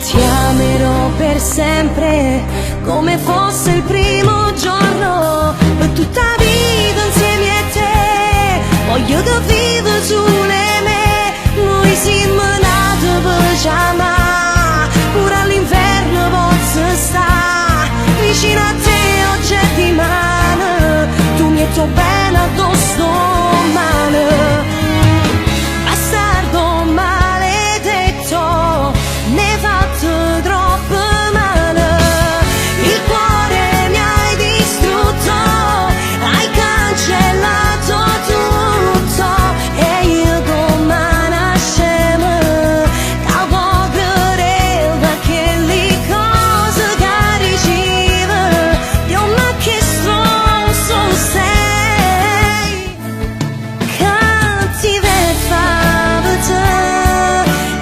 Ti amerò per sempre, come fosse il primo giorno, per tutta vita insieme a te. Voglio che viva sulle me, noi siamo nati per chiamare, pure all'inverno posso stare vicino a te, oggetti mano, tu mi hai bene addosso mano. Bastardo maledetto, ne hai fatto troppo male, il cuore mi hai distrutto, hai cancellato tutto, e io come una scema cavo per da che le cose che ricevo, io mi chiesto su sei cattiveria te,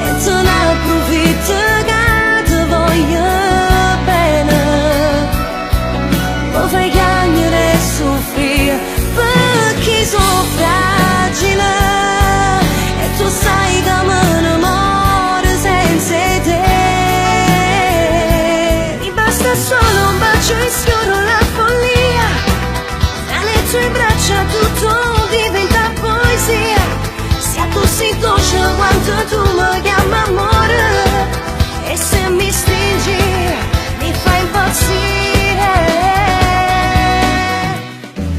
e tu ne approfitti che ti voglio bene, mi fai piangere e soffrire perché sono fragile, e tu sai che me ne muore senza te. Mi basta solo un bacio e sfioro la follia, tra le tue braccia tutto diventa poesia, sia tu sei dolce quanto tu mi chiami amore, e se mi stringi mi fai impazzire.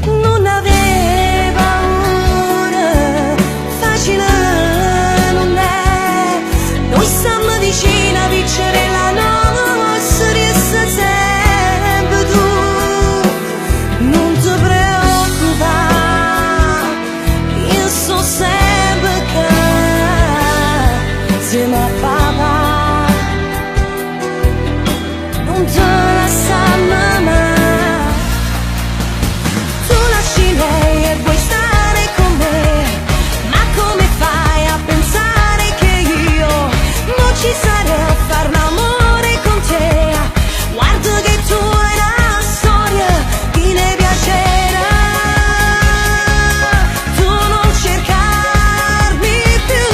Non avevo paura, facile non è, noi stiamo vicini a vincere la nostra, resta sempre tu, non ti preoccupare, io so sempre che insieme a papà non te lasciamo mai. Tu lasci lei e vuoi stare con me, ma come fai a pensare che io non ci sarei a far l'amore con te? Guarda che tu hai una storia che ne piacerà, tu non cercarmi più,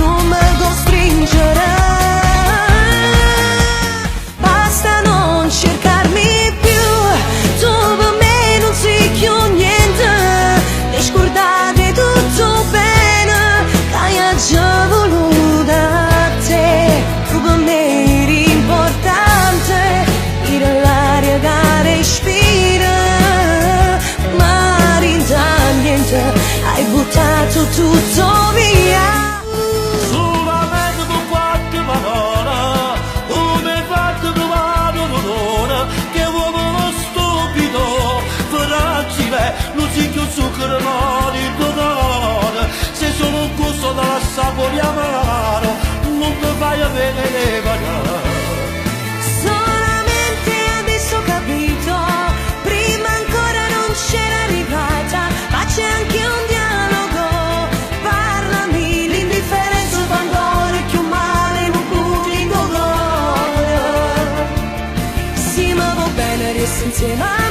non mi costringerai, basta non cercarmi più, tu per me non sei più niente, e scordate tutto bene che hai già voluto a te, tu per me eri importante, eri l'aria che respira, ma rinda niente, hai buttato tutto via. Solamente con qualche parola, come hai fatto trovare un odore, che uomo stupido, fragile, non si chiude zucchero, non il dolore, sei solo un gusto dalla sapore amaro, non ti fai a vedere pagare. Solamente adesso ho capito, prima ancora non c'era arrivata, ma c'è anche un dialogo, parlami, l'indifferenza fa ancora più male, non puoi indovinare, sì ma va bene, resta insieme a